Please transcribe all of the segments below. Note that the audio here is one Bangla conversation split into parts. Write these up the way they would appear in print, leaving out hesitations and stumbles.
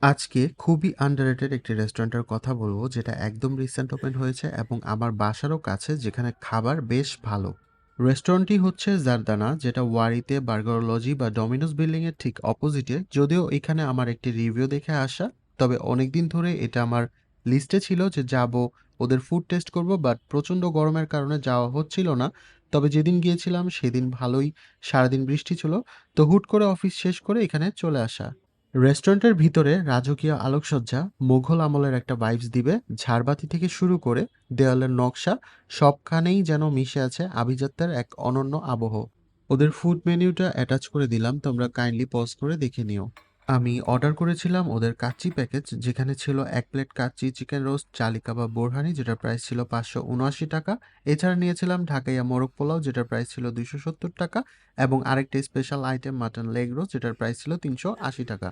আজকে খুবই আন্ডাররেটেড একটি রেস্টুরেন্টের কথা বলবো যেটা একদম রিসেন্ট ওপেন হয়েছে এবং আমার বাসারও কাছে যেখানে খাবার বেশ ভালো। রেস্টুরেন্টটি হচ্ছে জারদানা, যেটা ওয়ারিতে বার্গারোলজি বা ডমিনোস বিল্ডিং এর ঠিক অপোজিটে। যদিও এখানে আমার একটি রিভিউ দেখে আসা, তবে অনেকদিন ধরে এটা আমার লিস্টে ছিল যে যাব, ওদের ফুড টেস্ট করব, বাট প্রচণ্ড গরমের কারণে যাওয়া হচ্ছিল না। তবে যেদিন গিয়েছিলাম সেদিন ভালোই, সারাদিন বৃষ্টি ছিল, তো হুট করে অফিস শেষ করে এখানে চলে আসা। রেস্টুরেন্টের ভিতরে রাজকীয় আলোকসজ্জা মুঘল আমলের একটা ভাইবস দিবে। ঝাড়বাতি থেকে শুরু করে দেওয়ালের নকশা, সবখানেই যেন মিশে আছে আভিজাত্যের এক অনন্য আবহ। ওদের ফুড মেনুটা অ্যাটাচ করে দিলাম, তোমরা কাইন্ডলি পজ করে দেখে নিও। আমি অর্ডার করেছিলাম ওদের কাচ্চি প্যাকেজ, যেখানে ছিল 1 প্লেট কাচ্চি চিকেন রোস্ট, চালি কাবাব বোরহানি, যেটার প্রাইস ছিল 579 টাকা। এছাড়া নিয়েছিলাম ঢাকাইয়া মোরগ পোলাও, যেটার প্রাইস ছিল 270 টাকা, এবং আরেকটা special item mutton leg roast, যেটার প্রাইস ছিল 380 টাকা।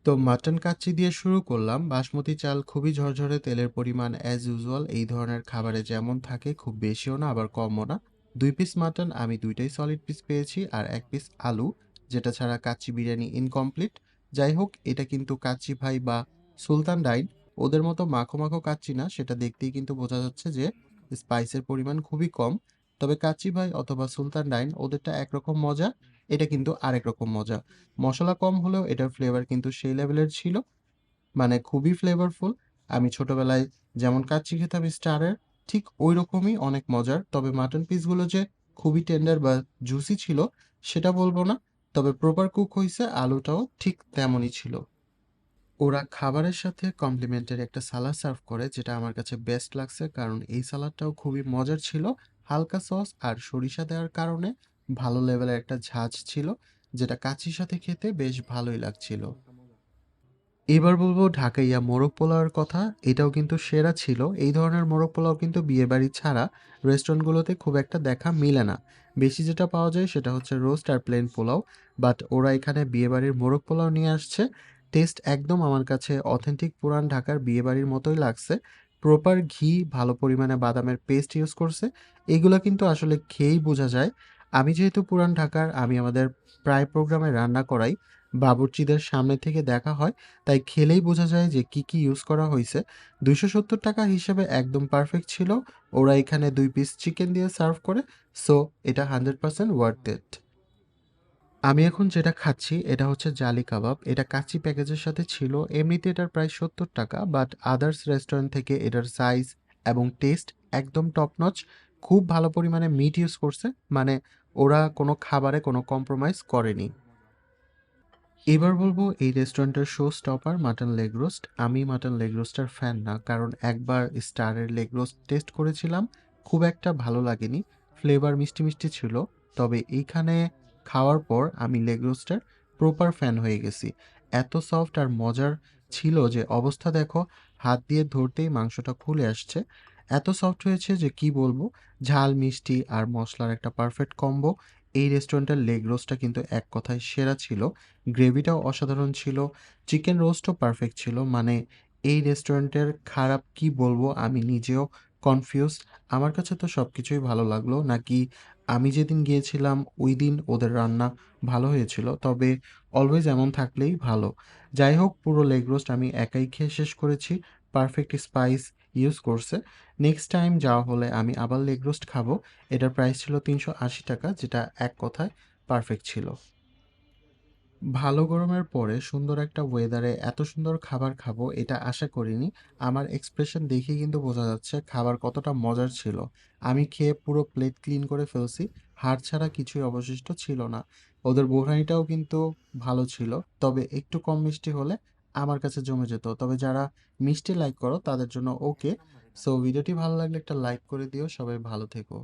তো মাটন কাচ্চি দিয়ে শুরু করলাম। বাসমতি চাল, খুবই ঝরঝরে, তেলের পরিমাণ অ্যাজ ইউজুয়াল এই ধরনের খাবারে যেমন থাকে, খুব বেশিও না আবার কমও না। 2 পিস মাটন, আমি দুইটাই সলিড পিস পেয়েছি, আর 1 পিস আলু, যেটা ছাড়া কাচ্চি বিরিয়ানি ইনকমপ্লিট। যাই হোক, এটা কিন্তু কাচ্চি ভাই বা সুলতান ডাইন ওদের মতো মাখো মাখো কাচ্চি না, সেটা দেখতেই কিন্তু বোঝা যাচ্ছে যে স্পাইসের পরিমাণ খুবই কম। তবে কাচ্চি ভাই অথবা সুলতান ডাইন ওদেরটা একরকম মজা, এটা কিন্তু আরেক রকম মজা। মসলা কম হলেও এটার ফ্লেভার কিন্তু সেই লেভেলের ছিল, মানে খুবই ফ্লেভারফুল। আমি ছোটবেলায় যেমন কাচ্চি খেতাম স্টারের, ঠিক ওই রকমই অনেক মজার। তবে মাটন পিসগুলো যে খুবই টেন্ডার বা জুসি ছিল সেটা বলবো না, তবে প্রপার কুক হইছে, আলুটাও ঠিক তেমনই ছিল। ওরা খাবারের সাথে কমপ্লিমেন্টারি একটা সালাদ সার্ভ করে, যেটা আমার কাছে বেস্ট লাগছে, কারণ এই সালাদটাও খুবই মজার ছিল। হালকা সস আর সরিষা দেওয়ার কারণে ভালো লেভেলের একটা ঝাঁঝ ছিল, যেটা কাচ্চির সাথে খেতে বেশ ভালোই লাগছিল। এবার বলবো ঢাকাইয়া মোরগ পোলাওয়ের কথা। এটাও কিন্তু সেরা ছিল। এই ধরনের মোরগ পোলাও কিন্তু বিয়েবাড়ি ছাড়া রেস্টুরেন্টগুলোতে খুব একটা দেখা মিলে না। বেশি যেটা পাওয়া যায় সেটা হচ্ছে রোস্ট আর প্লেন পোলাও, বাট ওরা এখানে বিয়েবাড়ির মোরগ পোলাও নিয়ে আসছে। টেস্ট একদম আমার কাছে অথেন্টিক পুরান ঢাকার বিয়েবাড়ির মতোই লাগছে। প্রপার ঘি, ভালো পরিমাণে বাদামের পেস্ট ইউজ করছে। এগুলো কিন্তু আসলে খেয়েই বোঝা যায়। আমি যেহেতু পুরান ঢাকার, আমি আমাদের প্রায় প্রোগ্রামে রান্না করাই, বাবুর্চিদের সামনে থেকে দেখা হয়, তাই খেলেই বোঝা যায় যে কি কি ইউজ করা হয়েছে। 270 টাকা হিসেবে একদম পারফেক্ট ছিল। ওরা এখানে 2 পিস চিকেন দিয়ে সার্ভ করে, সো এটা 100% ওয়ার্থ ইট। আমি এখন যেটা খাচ্ছি এটা হচ্ছে জালি কাবাব। এটা কাচ্চি প্যাকেজের সাথে ছিল। এমনিতে এটার প্রায় 70 টাকা, বাট আদার্স রেস্টুরেন্ট থেকে এটার সাইজ এবং টেস্ট একদম টপ নচ। খুব ভালো পরিমাণে মিট ইউজ করছে, মানে ওরা কোনো খাবারে কোনো কম্প্রোমাইজ করেনি। এবার বলবো এই রেস্টুরেন্টের show stopper mutton leg roast. আমি মাটন লেগ রোস্টার ফ্যান না, কারণ একবার স্টারের লেগ রোস্ট টেস্ট করেছিলাম, খুব একটা ভালো লাগেনি। ফ্লেভার মিষ্টি মিষ্টি ছিল। তবে এইখানে খাওয়ার পর আমি লেগ রোস্টার প্রপার ফ্যান হয়ে গেছি। এত সফট আর মজার ছিল যে অবস্থা দেখো, হাত দিয়ে ধরতেই মাংসটা খুলে আসছে। এত সফট হয়েছে যে কি বলবো। ঝাল, মিষ্টি আর মশলার একটা পারফেক্ট কম্বো। এই রেস্টুরেন্টের লেগ রোস্টটা কিন্তু এক কথায় সেরা ছিল। গ্রেভিটাও অসাধারণ ছিল। চিকেন রোস্টও পারফেক্ট ছিল। মানে এই রেস্টুরেন্টের খারাপ কি বলবো, আমি নিজেও কনফিউজড। আমার কাছে তো সবকিছুই ভালো লাগলো, নাকি আমি যেদিন গিয়েছিলাম ওই দিন ওদের রান্না ভালো হয়েছিল। তবে অলওয়েজ এমন থাকলেই ভালো। যাই হোক, পুরো লেগ রোস্ট আমি একাই খেয়ে শেষ করেছি। পারফেক্ট স্পাইস ইউজ করছে। নেক্সট টাইম যাওয়া হলে আমি আবার লেগ রোস্ট খাবো। এটার প্রাইস ছিল 380 টাকা, যেটা এক কথায় পারফেক্ট ছিল। ভালো গরমের পরে সুন্দর একটা ওয়েদারে এত সুন্দর খাবার খাবো এটা আশা করিনি। আমার এক্সপ্রেশন দেখেই কিন্তু বোঝা যাচ্ছে খাবার কতটা মজার ছিল। আমি খেয়ে পুরো প্লেট ক্লিন করে ফেলছি। হাড় ছাড়া কিছুই অবশিষ্ট ছিল না। ওদের বোরহানিটাও কিন্তু ভালো ছিল, তবে একটু কম মিষ্টি হলে আমার কাছে জমে যেত। তবে যারা মিষ্টি লাইক করো তাদের জন্য ওকে। সো ভিডিওটি ভালো লাগলে একটা লাইক করে দিও। সবাই ভালো থেকো।